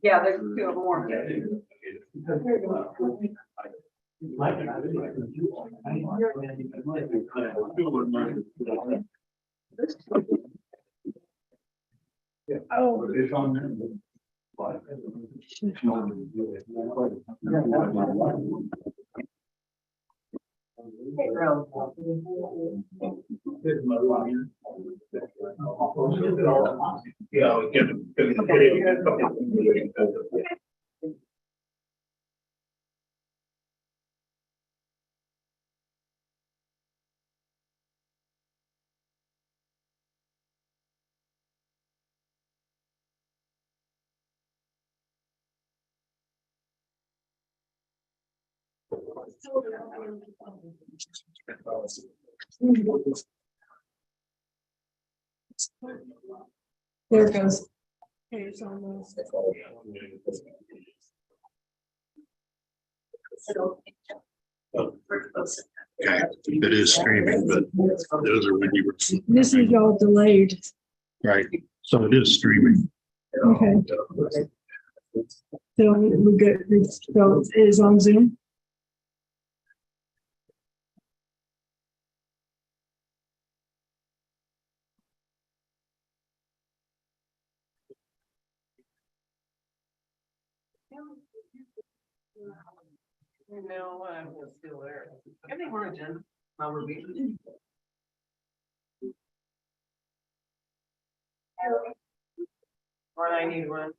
Yeah, there's two or more. Oh, It's on there. Yeah, there it goes. Okay, it's almost. Okay, it is streaming, but those are when you were, This is all delayed. right, so it is streaming. Okay. So we good. So it is on Zoom. No, it's still there. Everything we're agenda. We're meeting. Or I need one.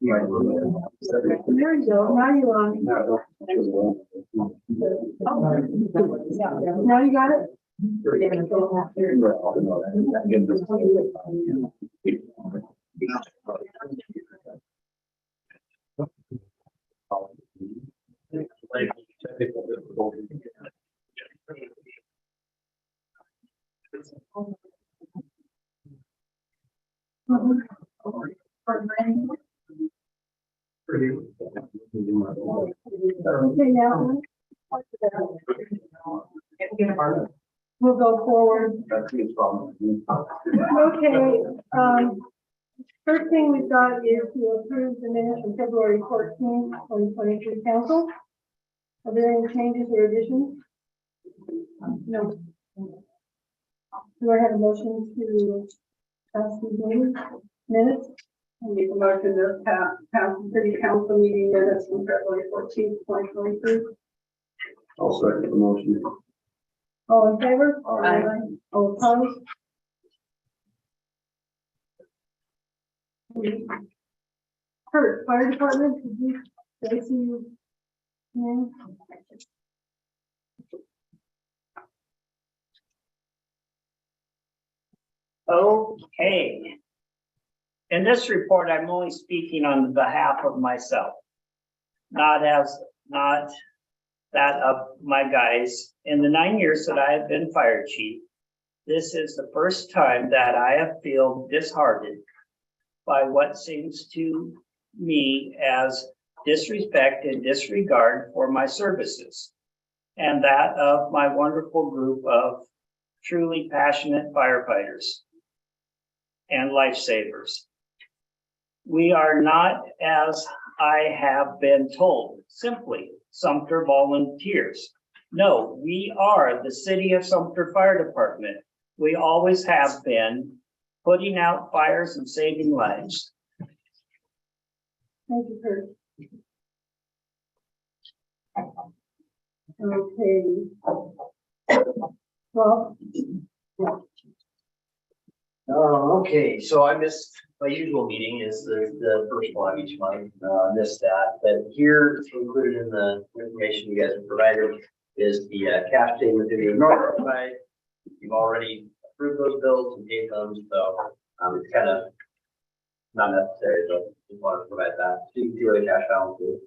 There you go. Now you're on. Now you got it. Okay, now. We'll go forward. Okay, first thing we've got is to approve the minutes from February 14th, 2023 council. Are there any changes or additions? No. Do I have a motion to pass these minutes? I make a motion to pass the city council meeting minutes from February 14th, 2023. I'll second the motion. All in favor? Aye. All opposed? Kurt, fire department, did you, Stacy? Yeah. Okay. In this report, I'm only speaking on behalf of myself, not as that of my guys. In the 9 years that I have been fire chief, this is the first time that I have felt disheartened by what seems to me as disrespect and disregard for my services, and that of my wonderful group of truly passionate firefighters and lifesavers. We are not, as I have been told, simply Sumter volunteers. No, we are the City of Sumter Fire Department. We always have been putting out fires and saving lives. Thank you, Kurt. Okay. Well, Okay, so I missed, my usual meeting is the first one each month, missed that, but here included in the information you guys have provided is the cash statement to be notified. You've already approved those bills and paid them, so it's kind of not necessary, but just wanted to provide that. So you can see where the cash balance is.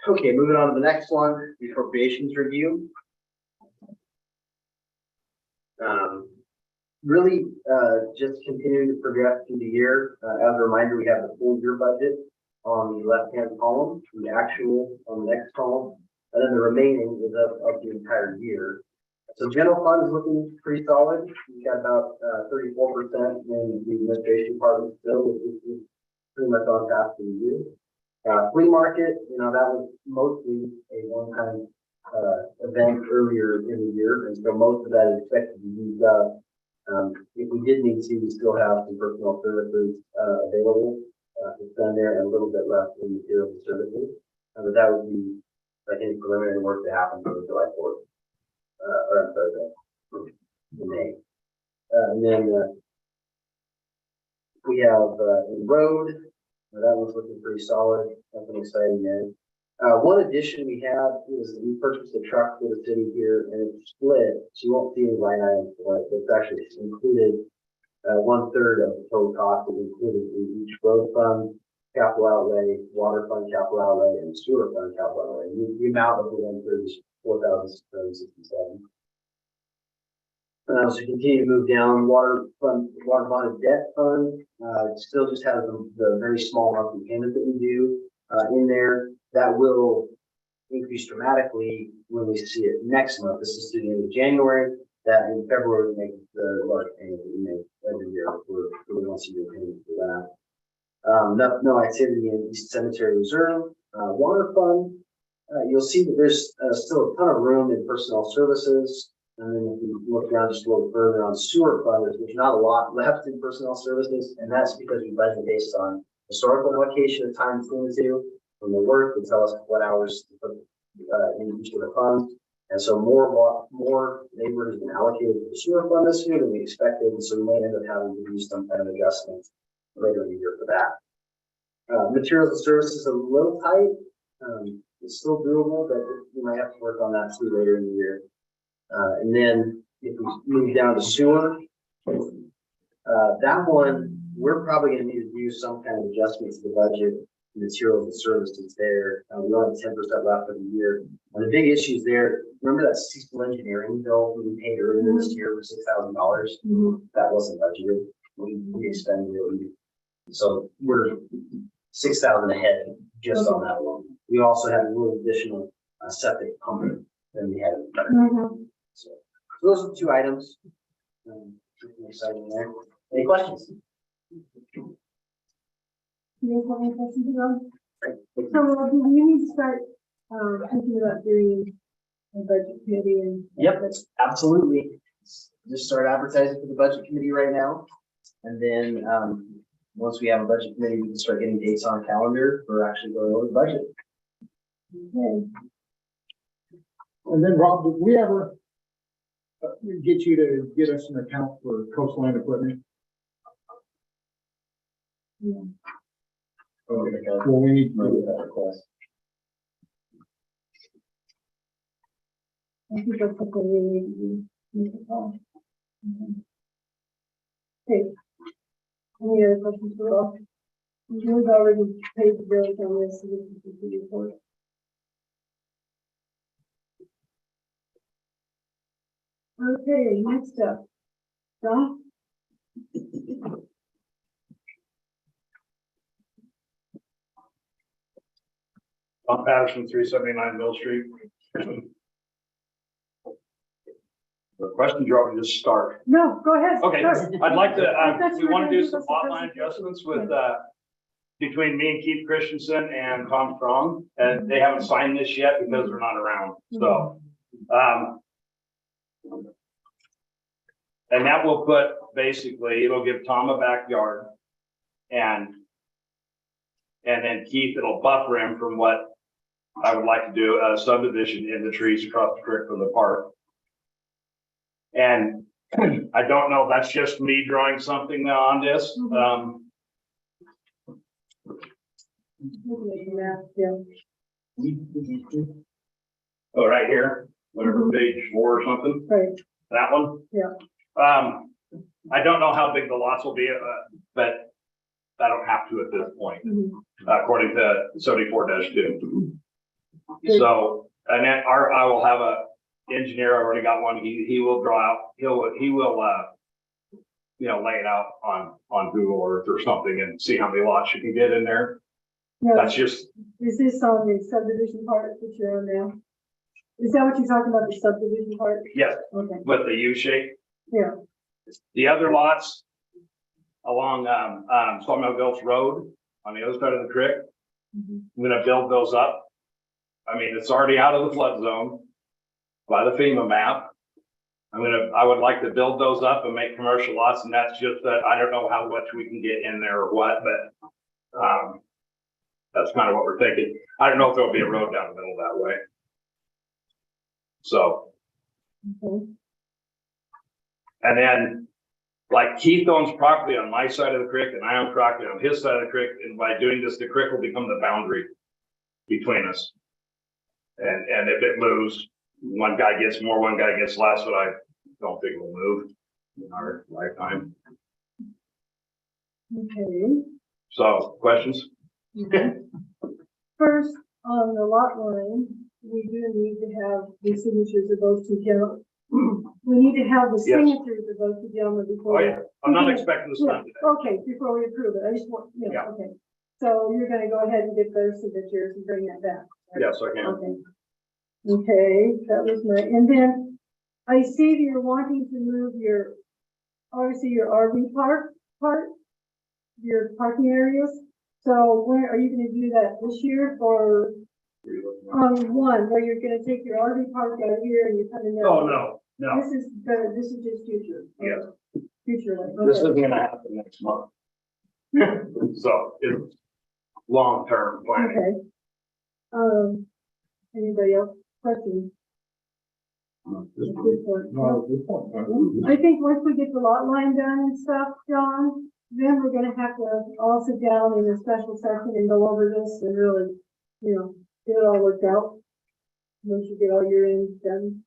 Okay, moving on to the next one, the appropriations review. Really, just continuing to progress through the year. As a reminder, we have the full year budget on the left-hand column, the actual on the next column, and then the remaining is of the entire year. So general fund is looking pretty solid. We've got about 34% in the administration part of it still, which is pretty much on task for the year. Flea market, you know, that was mostly a one-time event earlier in the year, and so most of that is expected to be used up. If we did need to, we still have some personal services available to spend there, and a little bit left in materials and services. But that would be, I think, preliminary work to happen for July 4th, or I'm sorry, May. And then we have the road. That one's looking pretty solid. Nothing exciting there. One addition we have is we purchased a truck for the city here, and it's split, so you won't see any line items for it. It's actually included, 1/3 of the total cost is included in each road fund, capital outlay, water fund capital outlay, and sewer fund capital outlay. The amount of the 1/3 is $4,667. So continue to move down, water bond debt fund, still just has the very small monthly payment that we do in there. That will increase dramatically when we see it next month. This is through the end of January. That in February, we make the large payment that we make every year for the once a year payment for that. No activity in East Cemetery Reserve. Water fund, you'll see that there's still a ton of room in personnel services. And then if you look down just a little further on sewer fund, there's not a lot left in personnel services, and that's because we budget based on historical allocation of time between the two. From the work, they tell us what hours to put in each of the funds. And so more labor has been allocated to the sewer fund this year than we expected, and so we may end up having to do some kind of adjustment later in the year for that. Materials and services a little tight. It's still doable, but we might have to work on that too later in the year. And then if we move down to sewer, that one, we're probably going to need to do some kind of adjustment to the budget, materials and services there. We only have 10% left for the year. And the big issues there, remember that civil engineering bill we paid earlier this year for $6,000? That wasn't budgeted. We expended it. So we're $6,000 ahead just on that one. We also had a little additional septic pump than we had in the budget. So those are the two items. Exciting there. Any questions? do you have any questions about? So do we need to start thinking about doing a budget committee and? Yep, absolutely. Just start advertising for the budget committee right now. And then once we have a budget committee, we can start getting dates on a calendar for actually going over the budget. Okay. And then Rob, did we ever get you to get us an account for coastline equipment? Yeah. Okay, well, we need to make that request. I think that's something we need to call. Okay. Any other questions for Rob? We've already paid the bills on this, so this is the report. Okay, next up. John? Tom Patterson, 379 Mill Street. The questions you already just start. No, go ahead. Okay, start. I'd like to, I thought you we were want gonna to do give some us a lot line presentation. adjustments with, between me and Keith Christensen and Tom Strong, and they haven't signed this yet because they're not around, so. And that will put, basically, it'll give Tom a backyard. And then Keith, it'll buffer him from what I would like to do, a subdivision in the trees across the creek from the park. And I don't know, that's just me drawing something on this. Yeah. Oh, right here, whatever, page 4 or something, Right, that one. Yeah. I don't know how big the lots will be, but I don't have to at this point, mhm, according to 74-2. Good. So, and then I will have a engineer, I already got one, he will draw out, he will, lay it out on Google Earth or something and see how many lots you can get in there. yeah. That's just, Is this on the subdivision part that you're on now? Is that what you're talking about, the subdivision part? yes, Okay, with the U shape. yeah. The other lots along, Sawmill Gulch Road on the other side of the creek, Mhm. I'm gonna build those up. I mean, it's already out of the flood zone by the FEMA map. I would like to build those up and make commercial lots, and that's just that, I don't know how much we can get in there or what, but, that's kind of what we're thinking. I don't know if there'll be a road down the middle that way. So, Okay. and then, like Keith owns property on my side of the creek and I own property on his side of the creek, and by doing this, the creek will become the boundary between us. And if it moves, one guy gets more, one guy gets less, but I don't think it will move in our lifetime. Okay. So, questions? Mhm. First, on the lot line, we do need to have the signatures of those two gentlemen. We need to have the Yes. signatures of those two gentlemen before. Oh, yeah, I'm not expecting this Yeah, done today. okay, before we approve it, I just want, yeah, Yeah. okay. So you're gonna go ahead and get those signatures and bring that back. right? Yes, I can. Okay. Okay, that was my, and then I see that you're wanting to move obviously your RV part, your parking areas. So when, are you gonna do that this year or one, where you're gonna take your RV park out here and you're coming down? Oh, no, This is just future. Yes. Future, like, this okay. isn't gonna happen next month. So, it's long-term planning. Okay. Anybody else questions? Good point. No, good point, huh? I think once we get the lot line done and stuff, John, then we're gonna have to all sit down in a special session and go over this and really, get it all worked out. Once you get all your ends done.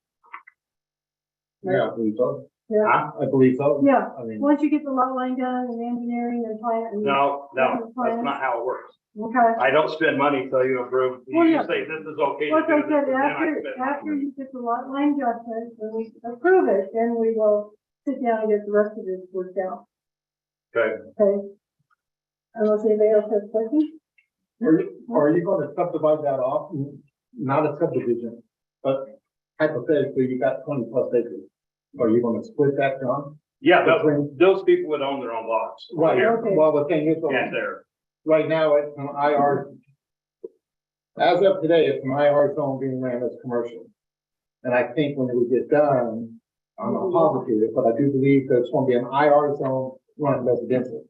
Yeah, I believe so. Yeah, Huh? I believe so. yeah, I mean, once you get the lot line done and engineering and plan. and- No, that's not how it works. Okay. I don't spend money till you approve. Well, You yeah. say this is okay to Like do I this, said, and then I after spend money. you get the lot line adjustment, when we approve it, then we will sit down and get the rest of it worked out, Okay, okay? Unless anybody else has questions? are you gonna subdivide that off? Not a subdivision, but hypothetically, you got 20+ acres. Are you gonna split that, John? yeah, those people would own their own lots. Right, Here Okay. well, the thing is, and there. right now, it's an IR. As of today, it's an IR zone being ran as commercial. And I think when we get done, I'm not positive, but I do believe there's gonna be an IR zone running residential.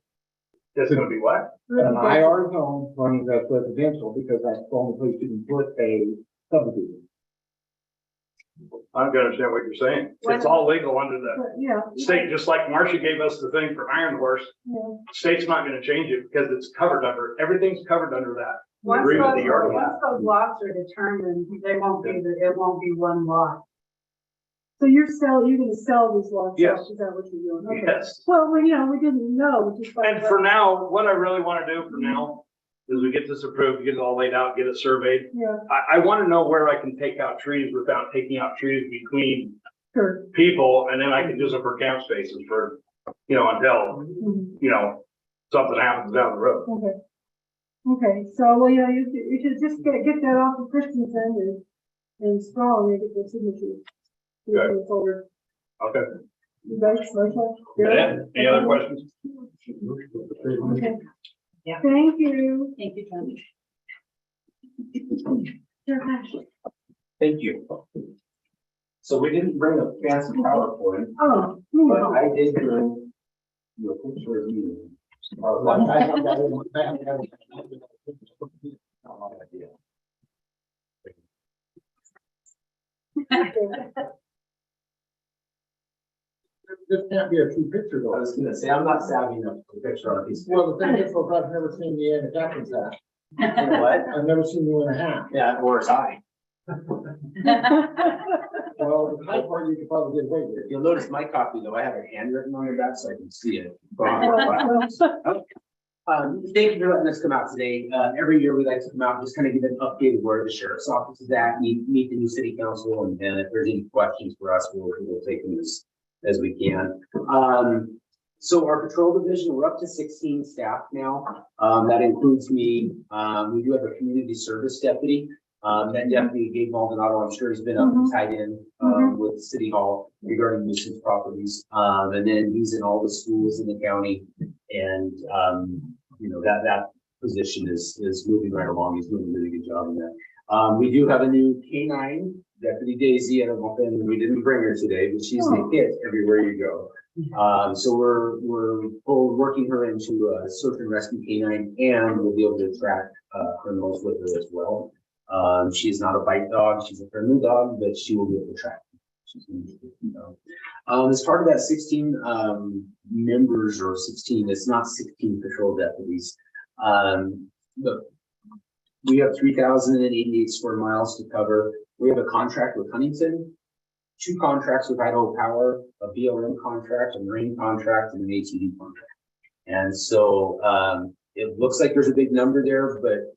It's gonna be what? An IR zone running as residential, because that's the only place you can put a subdivision. I don't understand what you're saying. It's all legal under the But, yeah. state, just like Marcia gave us the thing for Iron Horse. Yeah. State's not gonna change it because it's covered under, everything's covered under that. We Once agree with those, the yard lot. once those lots are determined, it won't be one lot. So you're gonna sell these lots? Yes. Is that what you're doing? Okay. Yes. Well, we didn't know, which is. why- And for now, what I really wanna do for now is we get this approved, get it all laid out, get it surveyed. Yeah, I wanna know where I can take out trees without taking out trees between Sure. people, and then I can use them for camp spaces for, until, Mhm. something happens down the road. Okay. Okay, so, well, you should just get that off of Christensen and Strong and get the signatures. Okay. Move forward. Okay. You guys, Marshall? Yeah, any other questions? Okay. Yeah. Thank you. Thank you, John. Thank you. So we didn't bring a fancy PowerPoint, Oh. but I did bring you a picture of you. This can't be a true picture I though. was gonna say, I'm not savvy enough to picture on a piece of Well, the thing is, folks, I've never seen you in a captain's hat. paper. What? I've never seen you in a hat. Yeah, or is I. Well, the high part you could probably get away with. You'll notice my copy though, I have it handwritten on the back so I can see it. Thank you for letting us come out today. Every year we like to come out and just kind of give an update of where the sheriff's office is at, meet the new city council, and if there's any questions for us, we'll take them as we can. So our patrol division, we're up to 16 staff now. That includes me. We do have a community service deputy. That deputy, Gabe Maldonado, I'm sure he's been up and tied in with City Hall regarding nuisance properties. And then he's in all the schools in the county, and that position is moving right along. He's doing a really good job in that. We do have a new K9 deputy, Daisy. I don't know if we didn't bring her today, but she's the hit everywhere you go. So we're working her into a search and rescue K9, and we'll be able to track criminals with her as well. She's not a bite dog, she's a friendly dog, but she will be able to track. She's gonna be, as part of that 16 members, or 16, it's not 16 patrol deputies. Look, we have 3,088 square miles to cover. We have a contract with Huntington, 2 contracts with Idaho Power, a BLM contract, a Marine contract, and an ATV contract. And so it looks like there's a big number there, but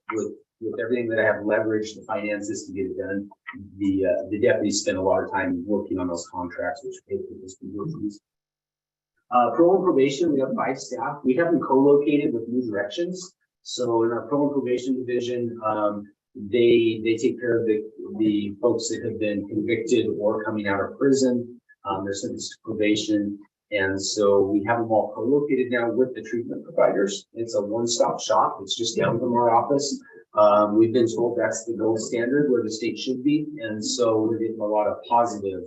with everything that I have leveraged the finances to get it done, the deputies spend a lot of time working on those contracts, which pay for those conversions. Parole and probation, we have 5 staff. We have them co-located with New Directions. So in our parole and probation division, they take care of the folks that have been convicted or coming out of prison. They're sentenced to probation. And so we have them all co-located now with the treatment providers. It's a one-stop shop. It's just down from our office. We've been told that's the gold standard where the state should be. And so we're getting a lot of positive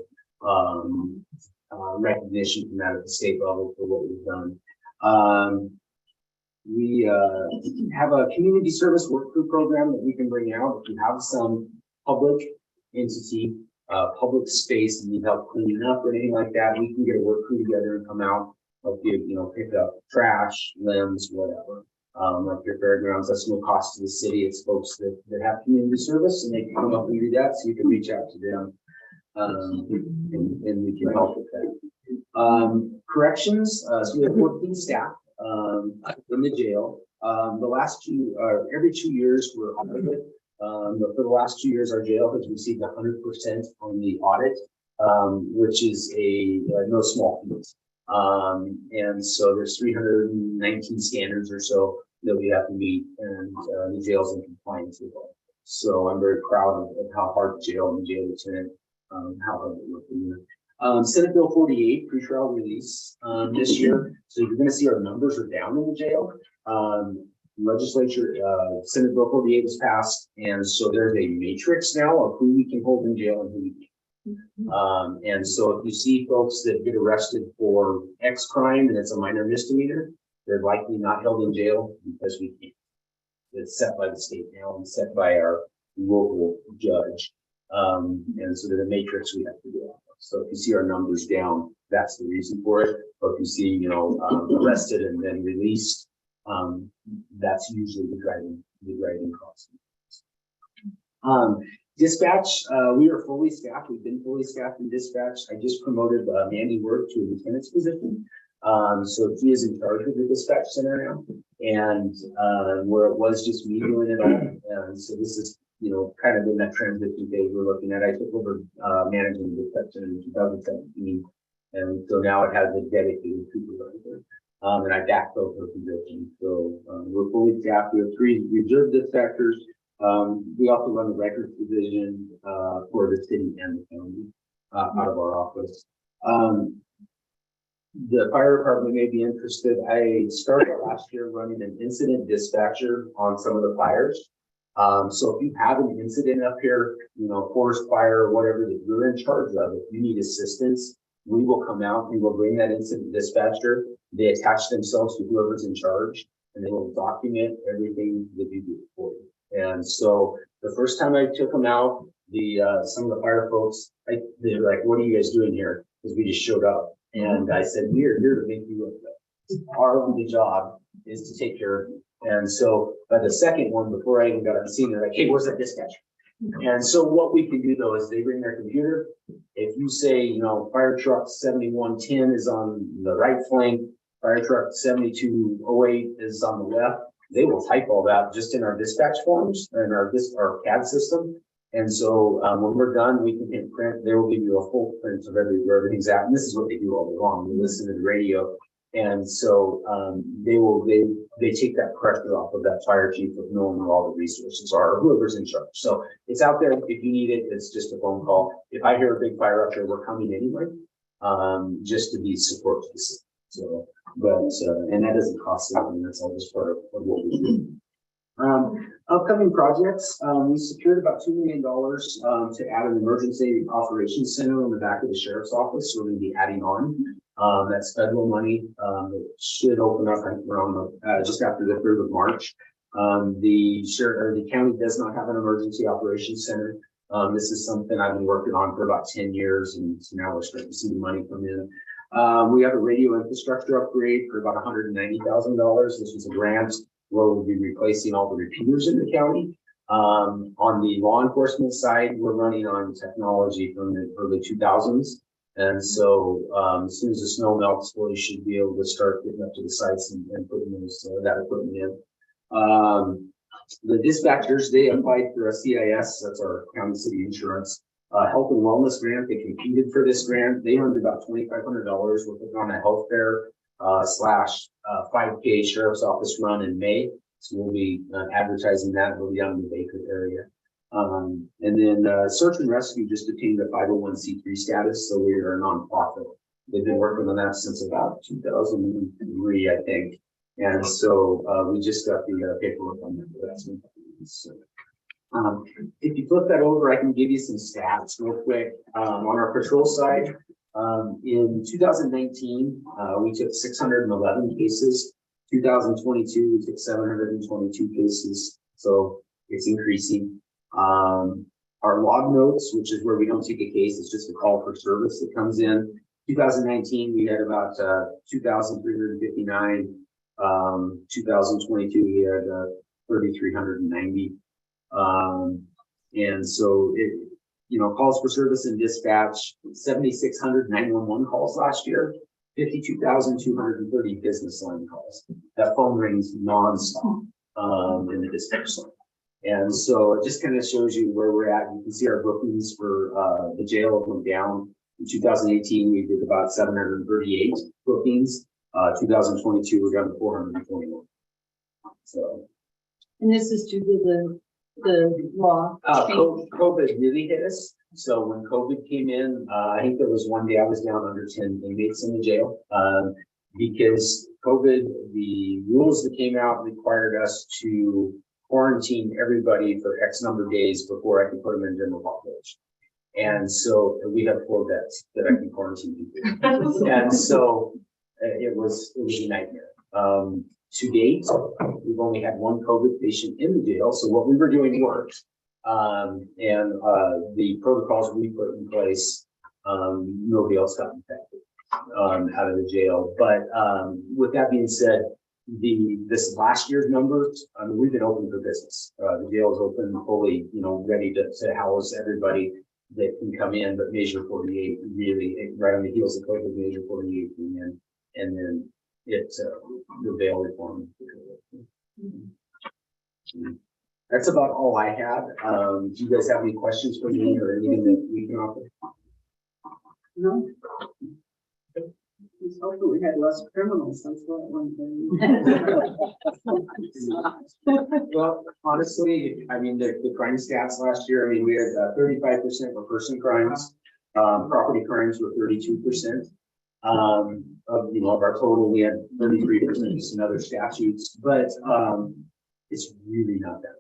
recognition from that at the state level for what we've done. We have a community service work crew program that we can bring out. If you have some public entity, public space and need help cleaning up or anything like that, we can get a work crew together and come out, help you, pick up trash, limbs, whatever. Like your fairgrounds, that's no cost to the city. It's folks that have community service and they can come up and do that. So you can reach out to them. And we can help with that. Corrections, so we have 14 staff in the jail. The last every 2 years we're audited. But for the last 2 years, our jail has received 100% on the audit, which is no small feat. And so there's 319 standards or so that we have to meet, and the jail's in compliance with all. So I'm very proud of how hard the jail and the jail lieutenant, how hard they work in there. Senate Bill 48, pretrial release this year. So you're going to see our numbers are down in the jail. Legislature, Senate Bill 48 was passed, and so there's a matrix now of who we can hold in jail and who we can't. And so if you see folks that get arrested for X crime and it's a minor misdemeanor, they're likely not held in jail because we can't. It's set by the state now and set by our local judge. And so there's a matrix we have to do. So if you see our numbers down, that's the reason for it. But if you see, arrested and then released, that's usually the driving cost. Dispatch, we are fully staffed. We've been fully staffed in dispatch. I just promoted Mandy Work to a lieutenant's position. So he is in charge of the dispatch center now, and where it was just me doing it all. And so this is kind of in that transition phase we're looking at. I took over, managing the section in 2017. And so now it has a dedicated supervisor. And I backfilled her position. So, we're fully staffed. We have 3 reserve dispatchers. We also run the records division, for the city and the county, out of our office. The fire department may be interested. I started last year running an incident dispatcher on some of the fires. So if you have an incident up here, forest fire, whatever that you're in charge of, if you need assistance, we will come out, we will bring that incident dispatcher. They attach themselves to whoever's in charge and they will document everything that you do for you. And so the first time I took them out, some of the fire folks, they were like, what are you guys doing here? Because we just showed up. And I said, we are here to make you look good. Our only job is to take care of you. And so by the second one, before I even got on the scene, they're like, hey, where's that dispatcher? And so what we can do though is they bring their computer. If you say, fire truck 7110 is on the right flank, fire truck 7208 is on the left, they will type all that just in our dispatch forms and our CAD system. And so when we're done, we can hit print. They will give you a full print of where everything's at. And this is what they do all day long. They listen to the radio. And so they take that pressure off of that fire chief of knowing where all the resources are, or whoever's in charge. So it's out there. If you need it, it's just a phone call. If I hear a big fire up there, we're coming anyway, just to be support to the system. So, and that doesn't cost anything. That's all just part of what we do. Upcoming projects, we secured about $2 million to add an emergency operations center on the back of the sheriff's office. So we're going to be adding on. That's federal money. It should open up around just after the 3rd of March. The county does not have an emergency operations center. This is something I've been working on for about 10 years, and so now we're starting to see the money come in. We have a radio infrastructure upgrade for about $190,000. This was a grant where we'll be replacing all the repeaters in the county. On the law enforcement side, we're running on technology from the early 2000s. And so as soon as the snow melts, we should be able to start getting up to the sites and putting that equipment in. The dispatchers, they applied for a CIS, that's our county city insurance, health and wellness grant. They competed for this grant. They earned about $2,500. We're putting on a health fair / 5K sheriff's office run in May. So we'll be advertising that. We'll be down in the Baker area. And then search and rescue just obtained a 501c3 status. So we are a nonprofit. They've been working on that since about 2003, I think. And so we just got the paperwork on that. So, if you flip that over, I can give you some stats real quick. On our patrol side, in 2019, we took 611 cases. 2022, we took 722 cases. So it's increasing. Our log notes, which is where we don't take a case, it's just a call for service that comes in. 2019, we had about 2,359. 2022, we had 3,390. And so calls for service and dispatch, 7,600 911 calls last year, 52,230 business line calls. That phone rings nonstop in the dispatch line. And so it just kind of shows you where we're at. You can see our bookings for the jail went down. In 2018, we did about 738 bookings. 2022, we're down to 421. So. And this is due to the law. COVID really hit us. So when COVID came in, I think there was one day I was down under 10 inmates in the jail. Because COVID, the rules that came out required us to quarantine everybody for X number of days before I could put them in general population. And so we have 4 beds that I can quarantine people. And so it was a nightmare. To date, we've only had 1 COVID patient in the jail. So what we were doing worked. And the protocols we put in place, nobody else got infected out of the jail. But with that being said, this last year's numbers, we've been open for business. The jail is open, fully, ready to house everybody that can come in, but Measure 48 really, right on the heels of COVID, Measure 48 came in, and then it's the bail reform. That's about all I had. Do you guys have any questions for me or anything that we can offer? No. Just hoping we had less criminals since that one thing. Well, honestly, I mean, the crime stats last year, I mean, we had 35% were person crimes. Property crimes were 32%. Of, you know, of our total, we had 33% in other statutes, but, it's really not that.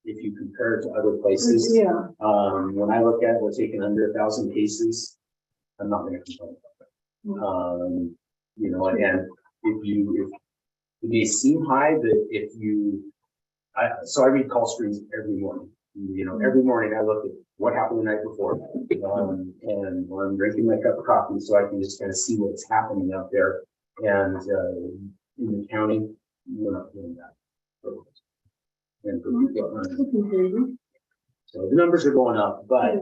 If you compare it to other places, Yeah, when I look at it, we're taking under 1,000 cases. I'm not gonna complain about that. You know, again, if it may seem high, but if you, so I read call screens every morning. You know, every morning I look at what happened the night before. And when I'm drinking my cup of coffee, so I can just kind of see what's happening out there. And, in the county, we're not doing that. And for people, so the numbers are going up, but,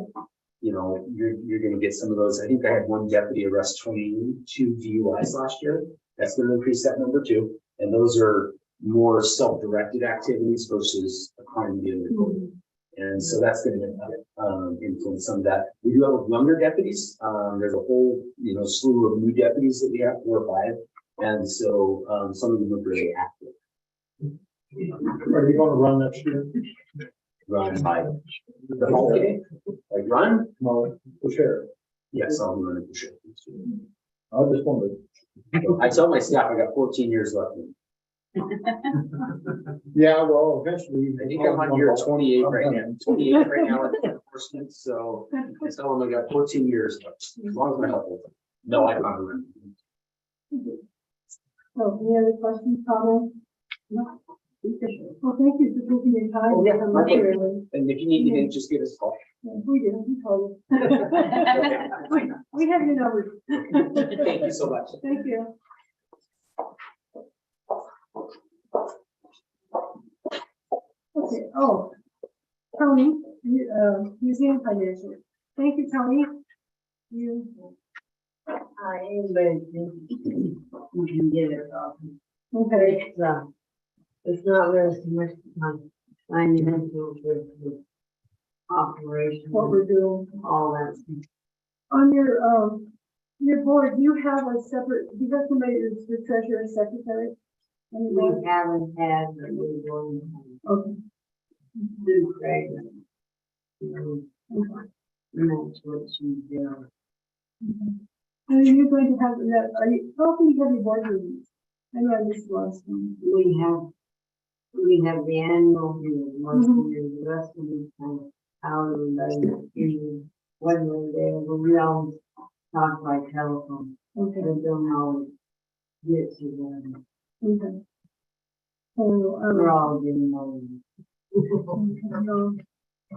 you know, you're gonna get some of those. I think I had one deputy arrest 22 DUIs last year. That's gonna increase that number too. And those are more self-directed activities versus a crime being reported. And so that's gonna influence some of that. We do have younger deputies. There's a whole, you know, slew of new deputies that we have, 4 or 5. And so, some of them are very active. Are you gonna run next year? Run by the whole day, like run? No, for sure. Yes, I'll be running for sure. I just wondered. I tell my staff I got 14 years left. Yeah, well, eventually. I think I'm on year 28 right now. 28 right now at enforcement, so I tell them I got 14 years left, as long as my health holds. No, I can't run. so any other questions, comments? No. Well, thank you for taking your time. Oh, yeah. to come up here and- And if you need anything, just give us a call. Yeah, we do, we call you. We have your numbers. Thank you so much. Thank you. Okay, oh, Tony, museum financial. Thank you, Tony. You, I am very we can get it off. okay, It's not really so much financial with the operation, what we're doing. all that. stuff. On your board, you have a separate, you have somebody who's the treasurer and secretary? On your board? We haven't had, but we're going Okay. to do Craig. And that's what she's doing. And you're going to have that, are you, how often do you have your board meetings? I know I missed the last one. We have the annual meeting, once a year, the rest of the time, however, when we're there, but we always talk by telephone. Okay. They don't always get to them. Okay. So, We're all getting old.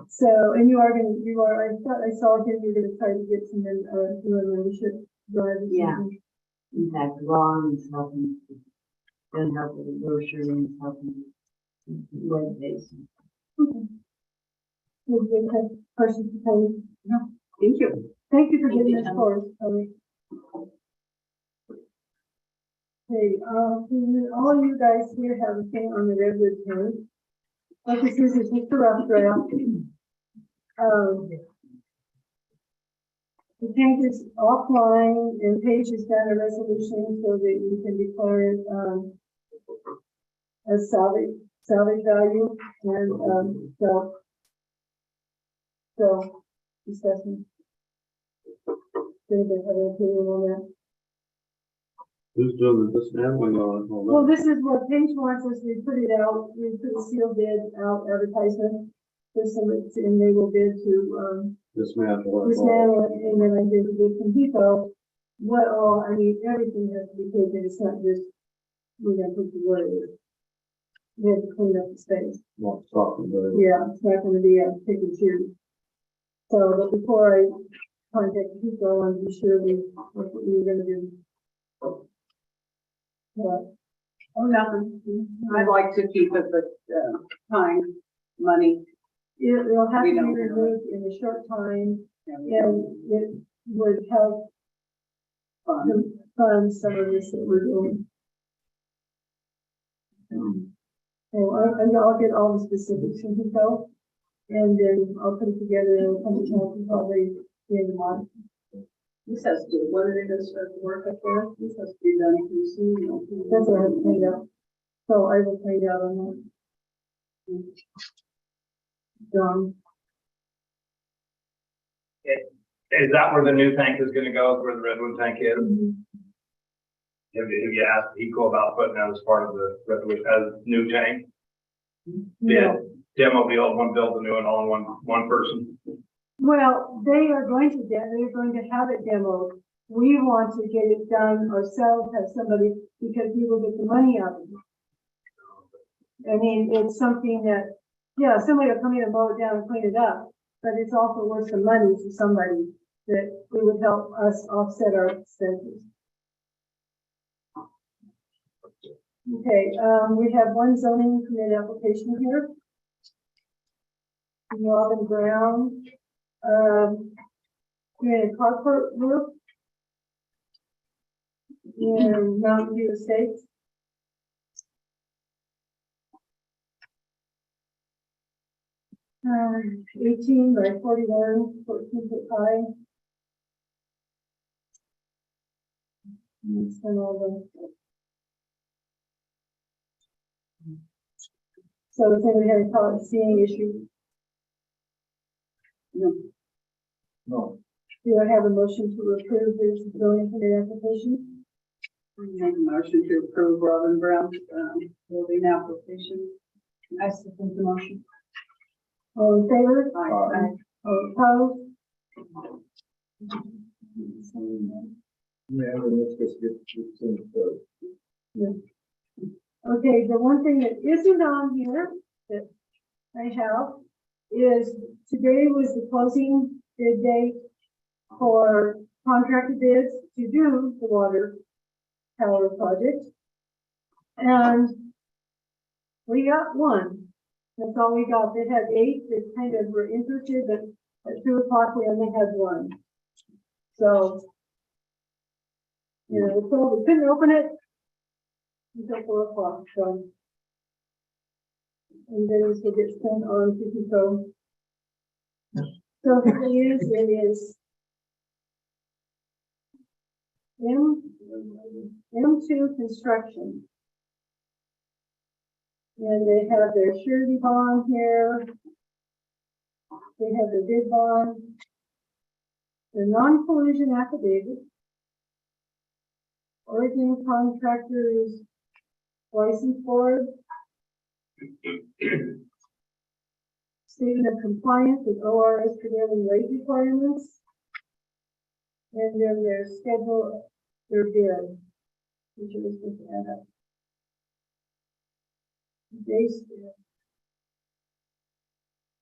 So, and you are gonna, I thought I saw him, you're gonna try to get some, do a membership drive. or Yeah. something. In fact, Ron is helping, and help with the brochure and helping web page. Okay. Would you have questions for Tony? No, thank you. Thank you for Thank getting you, this Tony. for us, Tony. Okay, all you guys here have a thing on the redwood tank. What this is just a rough draft. The tank is offline and Paige has done a resolution so that you can declare it, as salvage value and, so discussion. Does anybody have an opinion on that? Who's doing the dismantling on Well, this is what Paige wants us, we put it out, we put a sealed bid out advertisement. There's some, and they will bid to, dismantle? dismantle it, and then I did a bid from Depot. What all, I mean, everything has to be taken, it's not just, we're gonna put the word. We have to clean up the space. Not talking about. Yeah, it's not gonna be a pick and choose. So, but before I contact people, I want to be sure what we're gonna do. What? Oh, nothing. I'd like to keep it, but, time, money. It'll have to We be don't removed in a short time, Yeah. and it would help fund some of this that we're doing. And I'll get all the specifics from Pico. And then I'll put it together and come to council probably the end of March. This has to, what are they gonna start to work up there? This has to be done pretty soon, you know. That's what I have to find out. So I will find out on that. John, Is that where the new tank is gonna go, where the Redwood tank is? Have you asked Eco about putting that as part of the Redwood, as new tank? no. Demo the old one, build the new one, all in one person? Well, they are going to, they're going to have it demoed. We want to get it done ourselves, have somebody, because we will get the money out of it. I mean, it's something that, yeah, somebody will come in and mow it down and clean it up, but it's also worth some money to somebody that it would help us offset our expenses. Okay, we have one zoning permit application here. Robin Brown, doing a carport roof in Mountain View Estates. Uh, 18 by 41, 14 foot high. And it's been all the. So does anybody have a problem seeing issue? No. Do I have a motion to approve this zoning permit application? Make a motion to approve Robin Brown's, building application. I support the motion. All in favor? Aye. All opposed? Yeah, but let's just get some, Okay, the one thing that isn't on here that I have is today was the closing bid date for contracted bids to do the water tower project. And we got one. That's all we got. They had 8 that kind of were interested, but at 2 o'clock we only had 1. So, you know, so we couldn't open it until 4 o'clock, so. And then it will get sent on to Pico. So the thing is, it is M2 Construction. And they have their surety bond here. They have their bid bond. The non-collision affidavit. Oregon Contractors License Board. Statement of compliance with ORS prevailing wage requirements. And then their schedule, their bid, which is supposed to add up. Base bid.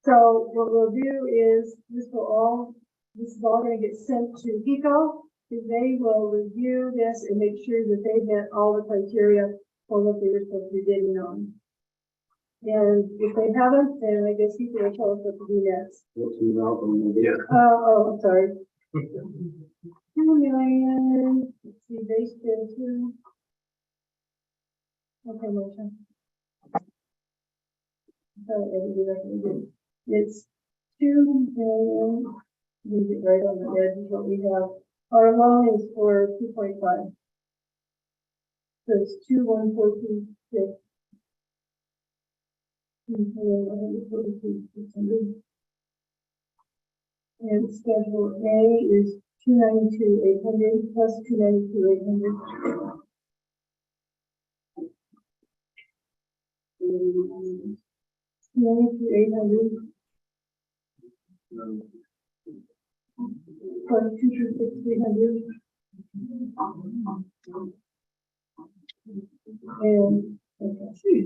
So what we'll do is, this is all gonna get sent to Pico. They will review this and make sure that they met all the criteria for what they were supposed to be bidding on. And if they haven't, then I guess Pico will tell us what to do next. Yeah. I'm sorry. 2 million, let's see, base bid 2. Okay, motion. So it's 2 million. Leave it right on the edge is what we have. Our loan is for 2.5. So it's 2,142,600. And schedule A is 292,800 plus 292,800. 292,800 plus 226,300. And okay.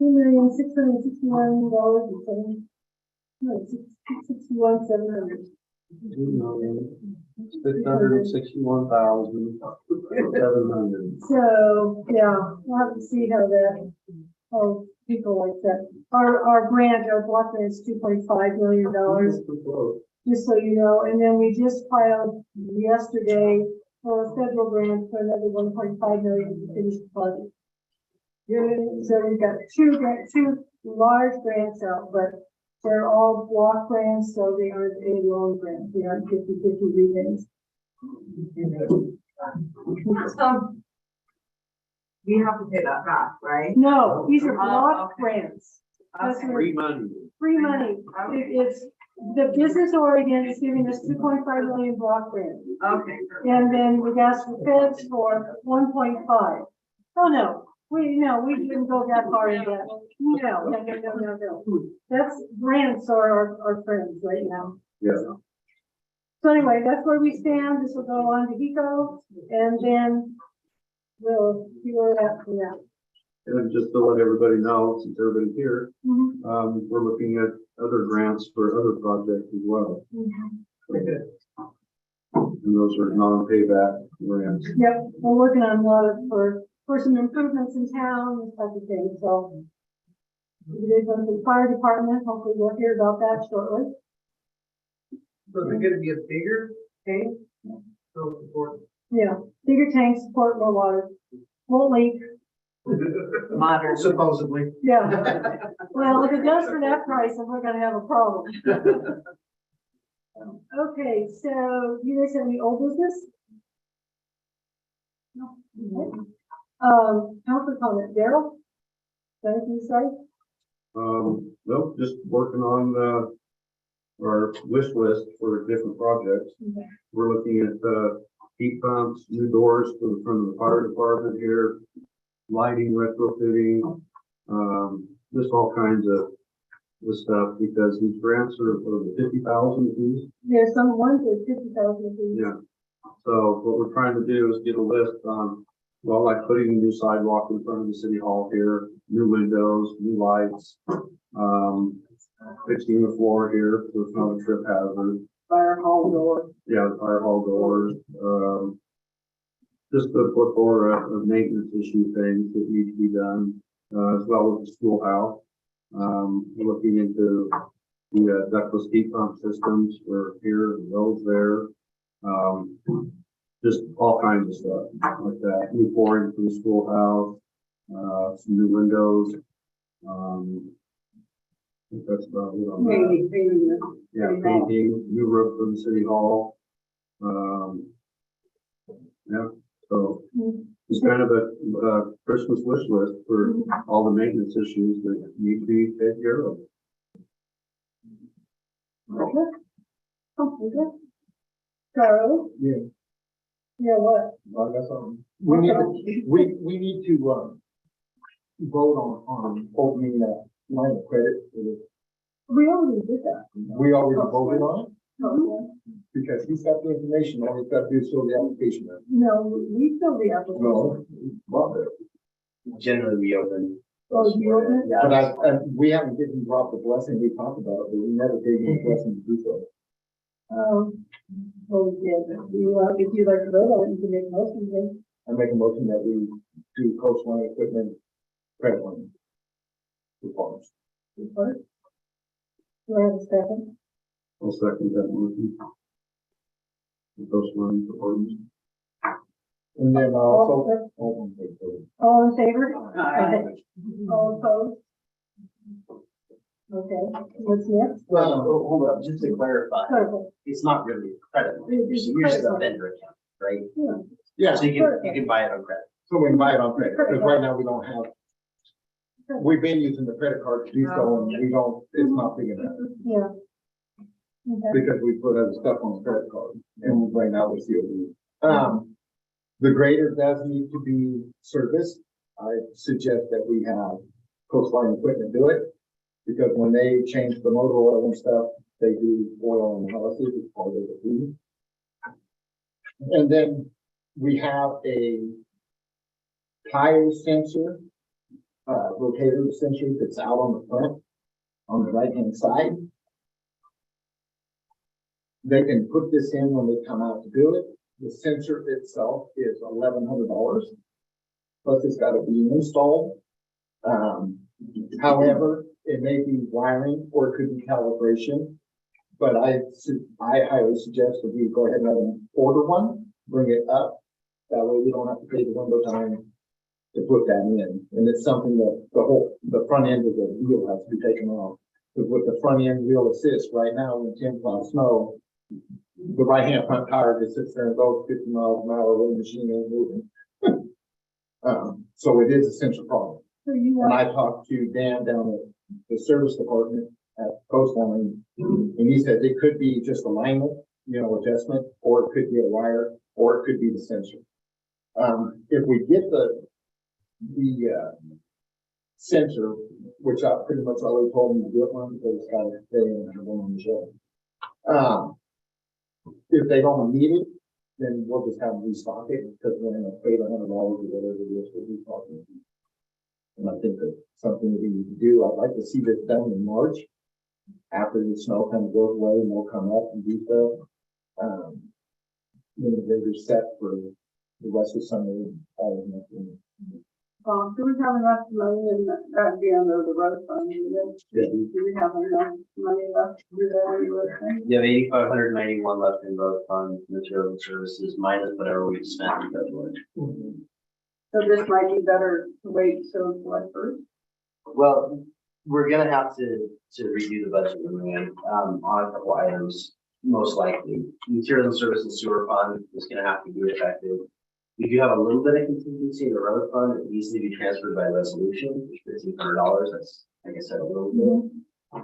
$2,661,700. No, $61,700. 661,700. So, yeah, we'll have to see how that, how people like that. Our grant, our block grant is $2.5 million, just so you know. And then we just filed yesterday for a federal grant for another 1.5 million to finish the project. So we've got two large grants out, but they're all block grants, so they aren't any loan grants. They aren't 50/50 rebates. So you have to pay that back, right? No, these are Oh, block okay. grants. That's Okay. what- Free money. Free money. It's, the Business Oregon is giving us 2.5 million block grant. Okay. And then we've asked the feds for 1.5. Oh, no, we didn't go that far in debt. No. That's grants are our friends right now. Yeah. So anyway, that's where we stand. This will go on to HECO, and then we'll see where we're at from that. And just to let everybody know, since everybody's here, Mhm. we're looking at other grants for other projects as well. And those are non-payback grants. Yep, we're working on a lot of, for some improvements in town, and type of thing, so. There's one for the fire department, hopefully we'll hear about that shortly. So is it gonna be a bigger tank? Yeah, bigger tanks, support more water, won't leak, Modern. Supposedly. yeah. Well, if it does for that price, then we're gonna have a problem. Okay, so you guys have any old business? No. Council comment, Daryl? Anything to say? Nope, just working on, our wish list for different projects. Okay. We're looking at, heat pumps, new doors for the front of the fire department here, lighting retrofitting, just all kinds of this stuff, because these grants are over 50,000 fees. There's some ones that 50,000 feet. Yeah. So what we're trying to do is get a list on, well, like putting a new sidewalk in front of the city hall here, new windows, new lights, fixing the floor here, so it's not a trip hazard. Fire hall door. Yeah, the fire hall doors, just a plethora of maintenance issue things that need to be done, as well as the schoolhouse. We're looking into the ductless heat pump systems for here, those there. Just all kinds of stuff like that, new flooring for the schoolhouse, some new windows. I think that's about it on that. Painting. Yeah, painting, new roof for the city hall. Yeah, so it's kind of a Christmas wish list for all the maintenance issues that need to be taken care of. Okay. Okay. Charlie? Yeah. Yeah, what? Well, that's, we need to, vote on opening that line of credit. We already did that. We already voted on it, Mhm. because he's got the information, all he's got to do is fill the application out. No, we filled the application. No, well, Generally, we open. Oh, you opened it? but we haven't given Rob the blessing, we talked about it, but we never gave him the blessing to do so. Well, yeah, if you'd like to vote on it, you can make a motion, then. I make a motion that we do coastline equipment credit line. Reforms. You first. Do I have a second? I'll second that motion. Those ones, And then also. All in favor? Aye. Okay. All opposed? Okay, what's next? Well, hold up, just to clarify, Purple. it's not really a credit line, It's it's a usually credit a line. vendor account, right? Yeah. Yeah, So you can buy it on credit. so we can buy it on credit, because right now we don't have. We've been using the credit card to do so, and we don't, it's not big enough, Yeah. Okay. because we put other stuff on the credit card, and right now we see it. The grader does need to be serviced. I suggest that we have coastline equipment do it, because when they change the motor oil and stuff, they do oil analysis as part of the fee. And then we have a tire sensor, rotator sensor that's out on the front, on the right-hand side. They can put this in when they come out to do it. The sensor itself is $1,100. Plus it's got to be installed. However, it may be wiring or it could be calibration. But I highly suggest that we go ahead and have them order one, bring it up. That way we don't have to pay the window time to put that in. And it's something that the front end of the wheel has to be taken off. Because with the front end wheel assist right now, when Tim plows snow, the right hand front tire just sits there and goes 50 miles an hour when the machine ain't moving. So it is a central problem. So you And want, I talked to Dan down at the service department at Coastline, and he said it could be just alignment, adjustment, or it could be a wire, or it could be the sensor. If we get the sensor, which I pretty much already told him to get one because it's got a day and have one on the shelf. If they don't need it, then we'll just have them restock it because we're gonna pay $100 or whatever it is for restocking. And I think that's something that we need to do. I'd like to see this done in March. After the snow kind of goes away and we'll come up and do stuff. They're set for the rest of summer. All of them. Do we have enough money in that, be under the road fund? Do we have enough money left to do that any road thing? You have 8,591 left in both funds, materials and services, minus whatever we've spent in February. So this might be better to wait till July first. Well, we're gonna have to redo the budget anyway, on a couple items, most likely. Materials and services sewer fund is gonna have to be effective. We do have a little bit of contingency in the road fund. It needs to be transferred by resolution, $1,500. That's, like I said, a little bit.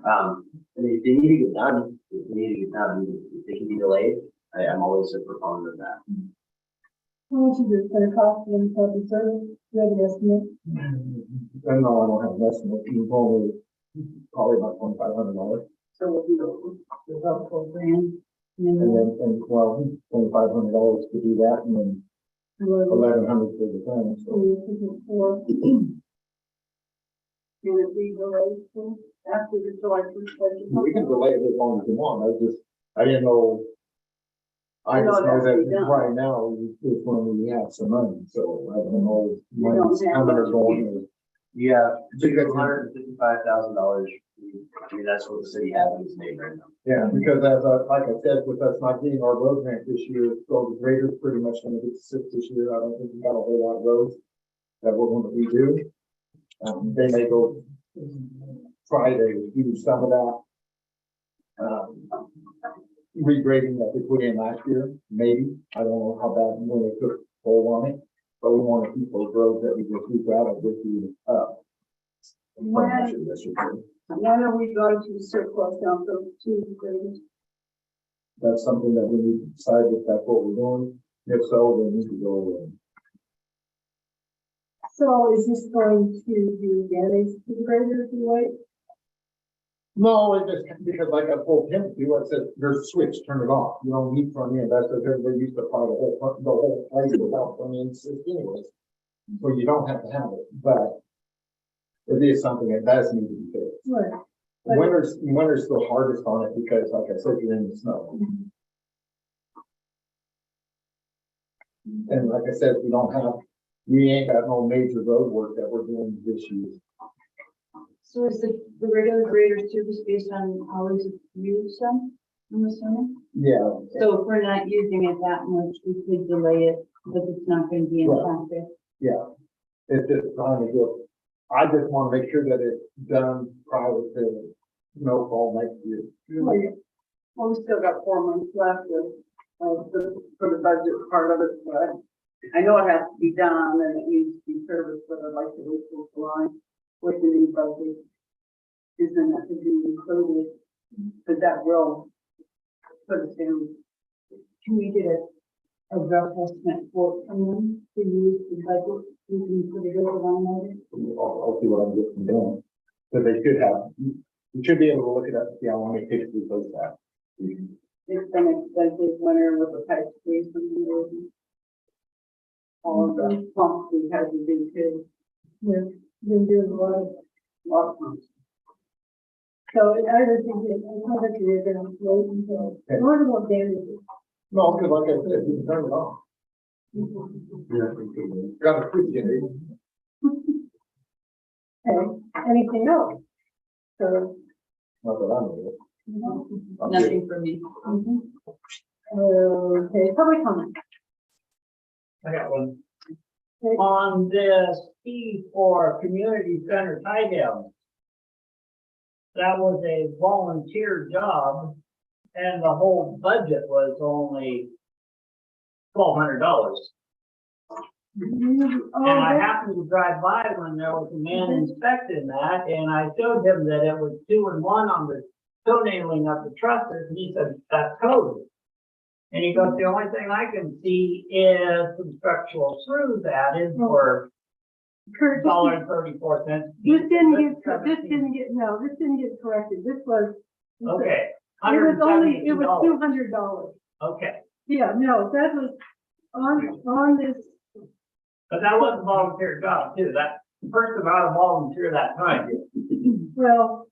And if they need to get done, if they can be delayed, I'm always a proponent of that. how much is it gonna cost them for the service? Do you have an estimate? I know I don't have an estimate. It's only probably about $2,500. So we'll do about $4,000. And then, $2,500 to do that and then $1,100 for the thing. So Can it be delayed till after the July first budget? we can delay it as long as you want. I didn't know. I I know just it know has to be that done. right now is when we have some money, so I don't know. We don't have How much much. going. Yeah, $155,000. I mean, that's what the city has in its name right now. Yeah, because like I said, with us not getting our road grant this year, so the grader's pretty much gonna get to sit this year. I don't think we got a whole lot of roads that we're gonna redo. They may go try to do some of that. Regrading that they put in last year, maybe. I don't know how bad, when they took hold on it, but we want to keep those roads that we just moved out of with the, When are we going to surplus down those two things? That's something that we need to decide if that's what we're doing. If so, then we need to go away. So is this going to do damage to the grader if you wait? No, it just, because like I told him, I said, there's a switch, turn it off. You don't need front end. That's what everybody used to apply the whole place without front end anyways. So you don't have to have it, but it is something that does need to be fixed. Right. Winter's the hardest on it because like I said, you're in the snow. And like I said, we ain't got no major road work that we're doing this year. So is the regular grader service based on hours of use, I'm assuming? Yeah, So if we're not using it that much, we could delay it, but it's not gonna be in Right. practice. yeah. It's just trying to do, I just want to make sure that it's done prior to snowfall next year. Well, we still got 4 months left for the budget part of it, but I know it has to be done and it needs to be serviced, but I'd like to wait till July with the new budget. Isn't that to be included? But that will put us down. Can we get a rough estimate for someone to use the budget? We can put it over one notice. I'll see what I'm getting done. But they should be able to look it up, see how long it takes to replace that. It's been expensive winter with the pipe freeze and all of the pumps we had to do too. We've been doing a lot of Pumps. So I would think that I thought that you're gonna wait until, more more damage. No, because like I said, you can turn it off. Got a switch in it. Okay, anything else? So. Not that I know of. I'm good. Nothing for me. Okay, public comment. I got one. Okay. On this fee for community center tie down. That was a volunteer job and the whole budget was only $1,200. And I happened to drive by when there was a man inspecting that, and I showed him that it was 2 and 1 on the toenailing of the trusses, and he said, that's code. And he goes, the only thing I can see is some structural screws added for Kurt, $1.34. this didn't get corrected. This was. Okay. It was $172. $200. Okay, Yeah, no, that was on this, but that was a volunteer job too. That person out of volunteer that time. well,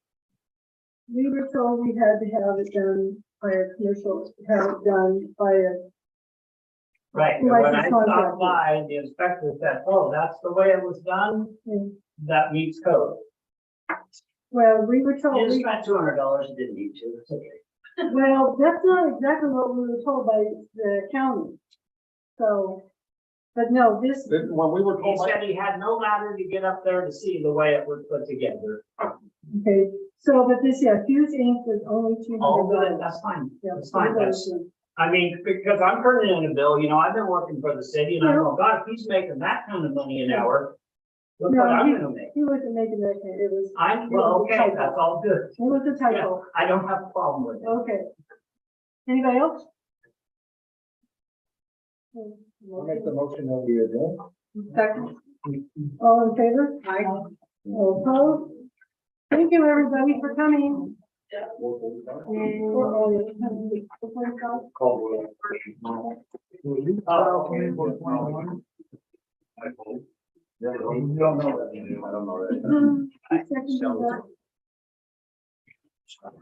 we were told we had to have it done by a commercial, have it done by a, Right, and when I Licensed contractor. stopped by, the inspector said, oh, that's the way it was done, that meets code. well, we were told, You spent $200, you didn't need to, it's okay. well, that's not exactly what we were told by the county. So, but no, this, Then when we were He told, by- said he had no ladder to get up there to see the way it was put together. okay, so, but this, yeah, Fuse Inc. was only All good, $200. that's fine, Yeah, that's fine, I mean, because I'm turning in a bill, you know, I've been working for the city and I go, God, if he's making that kind of money an hour, look what I'm gonna make. He wasn't making that, it was, Well, okay, that's all good. it was a Yeah, typo. I don't have a problem with it. Okay. Anybody else? I'll make the motion that we adjourn. Second. All in favor? Aye. All opposed? Thank you, everybody, for coming. Yeah, you don't know that. I don't know that. Second.